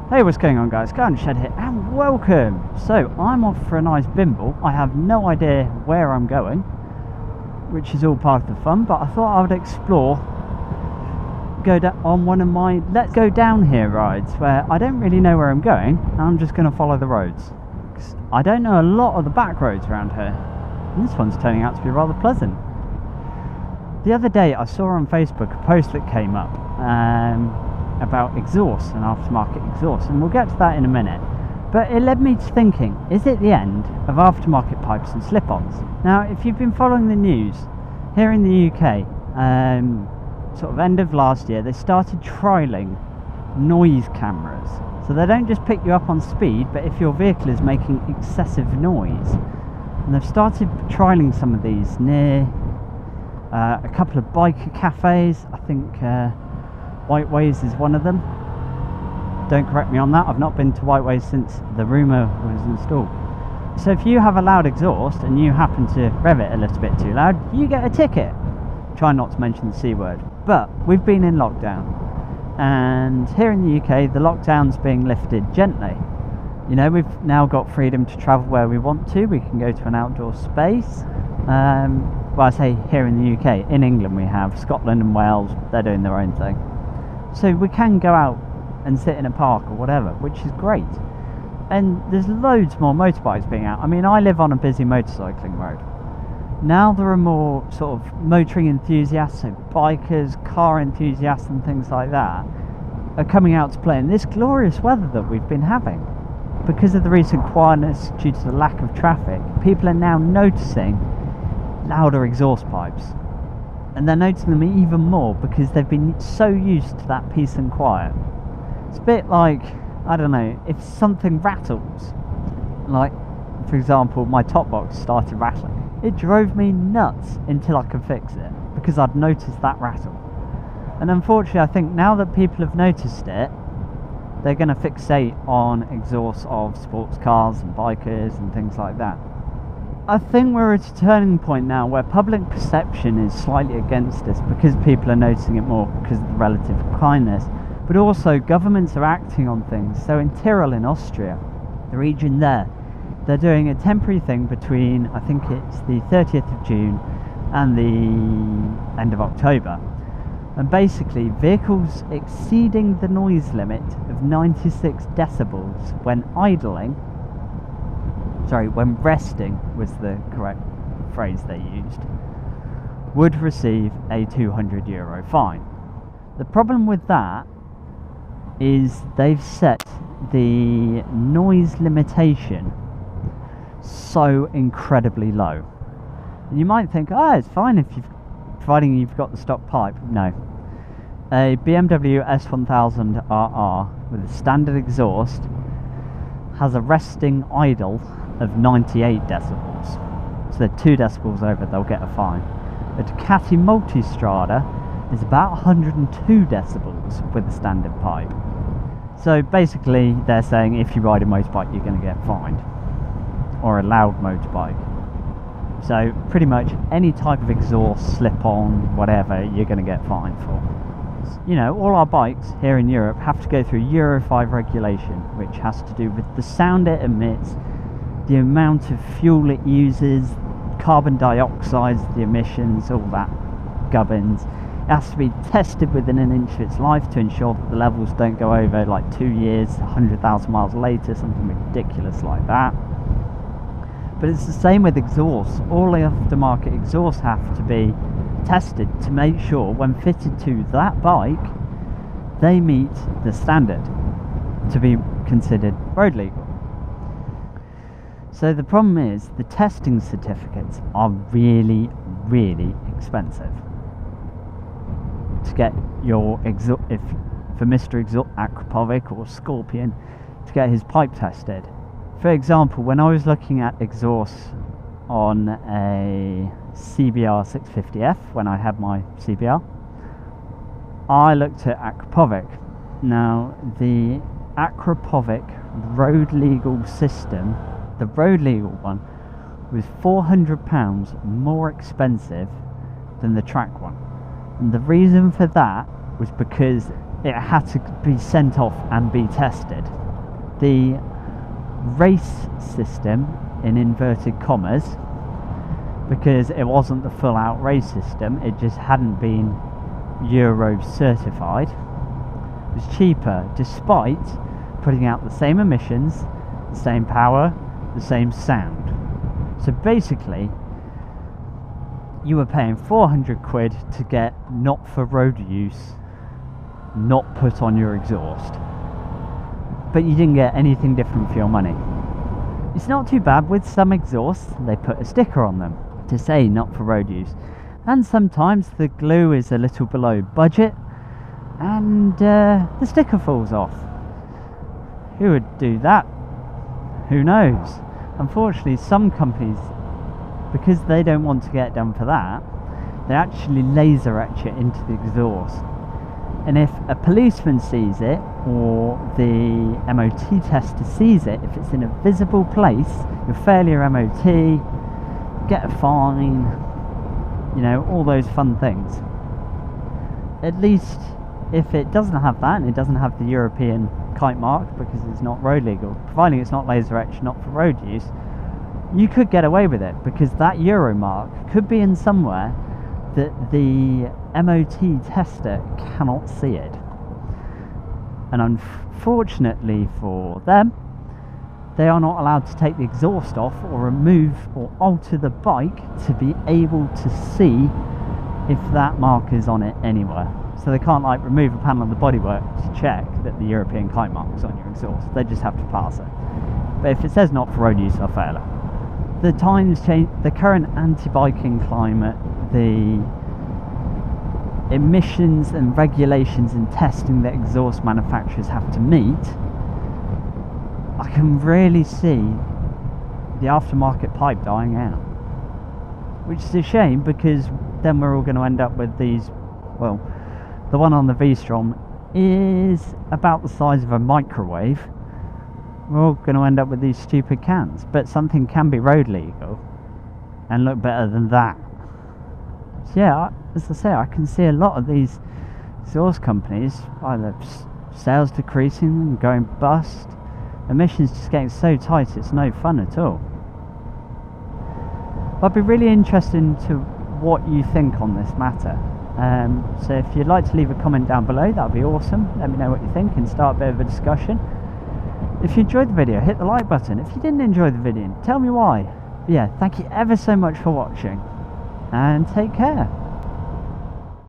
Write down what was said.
Hey, what's going on, guys? Garden Shed here, and welcome! So, I'm off for a nice bimble. I have no idea where I'm going, which is all part of the fun, but I thought I would explore, go on one of my Let's Go Down Here rides, where I don't really know where I'm going, and I'm just going to follow the roads. 'Cause I don't know a lot of the back roads around here, and this one's turning out to be rather pleasant. The other day, I saw on Facebook a post that came up, about exhaust and aftermarket exhaust, and we'll get to that in a minute, but it led me to thinking, is it the end of aftermarket pipes and slip-ons? Now, if you've been following the news here in the UK, sort of end of last year, they started trialling noise cameras, so they don't just pick you up on speed, but if your vehicle is making excessive noise. And they've started trialling some of these near a couple of biker cafes. I think Whiteways is one of them. Don't correct me on that, I've not been to Whiteways since the rumour was installed. So if you have a loud exhaust and you happen to rev it a little bit too loud, you get a ticket. Try not to mention the C word. But we've been in lockdown, and here in the UK the lockdown's being lifted gently. You know, we've now got freedom to travel where we want to. We can go to an outdoor space. Well, I say here in the UK. In England we have Scotland and Wales, they're doing their own thing. So we can go out and sit in a park or whatever, which is great. And there's loads more motorbikes being out. I mean, I live on a busy motorcycling road. Now there are more sort of motoring enthusiasts, so bikers, car enthusiasts and things like that are coming out to play in this glorious weather that we've been having. Because of the recent quietness due to the lack of traffic, people are now noticing louder exhaust pipes. And they're noticing them even more because they've been so used to that peace and quiet. It's a bit like, I don't know, if something rattles, like for example my top box started rattling, it drove me nuts until I could fix it because I'd noticed that rattle. And unfortunately I think now that people have noticed it, they're going to fixate on exhausts of sports cars and bikers and things like that. I think we're at a turning point now where public perception is slightly against us because people are noticing it more because of the relative kindness, but also governments are acting on things. So in Tyrol in Austria, the region there, they're doing a temporary thing between, I think it's the 30th of June and the end of October. And basically vehicles exceeding the noise limit of 96 decibels when idling, when resting was the correct phrase they used, would receive a €200 fine. The problem with that is they've set the noise limitation so incredibly low. And you might think, it's fine if providing you've got the stock pipe. No. A BMW S1000 RR with a standard exhaust has a resting idle of 98 decibels. So they're 2 decibels over, they'll get a fine. A Ducati Multistrada is about 102 decibels with a standard pipe. So basically they're saying if you ride a motorbike you're going to get fined. Or a loud motorbike. So pretty much any type of exhaust, slip-on, whatever, you're going to get fined for. You know, all our bikes here in Europe have to go through Euro 5 regulation, which has to do with the sound it emits, the amount of fuel it uses, carbon dioxide, the emissions, all that gubbins. It has to be tested within an inch of its life to ensure that the levels don't go over like 2 years, 100,000 miles later, something ridiculous like that. But it's the same with exhausts. All aftermarket exhausts have to be tested to make sure when fitted to that bike they meet the standard to be considered road legal. So the problem is the testing certificates are really, really expensive. To get your for Mr. Akrapovic or Scorpion to get his pipe tested. For example, when I was looking at exhausts on a CBR 650F, when I had my CBR, I looked at Akrapovic. Now, the Akrapovic road legal system, the road legal one, was £400 more expensive than the track one. And the reason for that was because it had to be sent off and be tested. the race system, in inverted commas, because it wasn't the full out race system, it just hadn't been Euro certified, was cheaper despite putting out the same emissions, the same power, the same sound. So basically you were paying 400 quid to get not for road use, not put on your exhaust, but you didn't get anything different for your money. It's not too bad. With some exhausts they put a sticker on them to say not for road use, and sometimes the glue is a little below budget and the sticker falls off. Who would do that? Who knows? Unfortunately, some companies, because they don't want to get done for that, they actually laser etch it into the exhaust. And if a policeman sees it, or the MOT tester sees it, if it's in a visible place, you'll fail your MOT, get a fine, you know, all those fun things. At least if it doesn't have that, and it doesn't have the European kite mark because it's not road legal, providing it's not laser etched, not for road use, you could get away with it, because that Euro mark could be in somewhere that the MOT tester cannot see it. And unfortunately for them, they are not allowed to take the exhaust off or remove or alter the bike to be able to see if that mark is on it anywhere. So they can't like remove a panel of the bodywork to check that the European kite mark is on your exhaust. They just have to pass it. But if it says not for road use, they'll fail it. The times change, the current anti-biking climate, the emissions and regulations and testing that exhaust manufacturers have to meet, I can really see the aftermarket pipe dying out, which is a shame, because then we're all going to end up with these, well, the one on the V-Strom is about the size of a microwave. We're all going to end up with these stupid cans, but something can be road legal and look better than that. So yeah, as I say, I can see a lot of these exhaust companies either sales decreasing and going bust, emissions just getting so tight it's no fun at all. I'd be really interested into what you think on this matter. So if you'd like to leave a comment down below, that would be awesome. Let me know what you think and start a bit of a discussion. If you enjoyed the video, hit the like button. If you didn't enjoy the video, tell me why. But yeah, thank you ever so much for watching, and take care.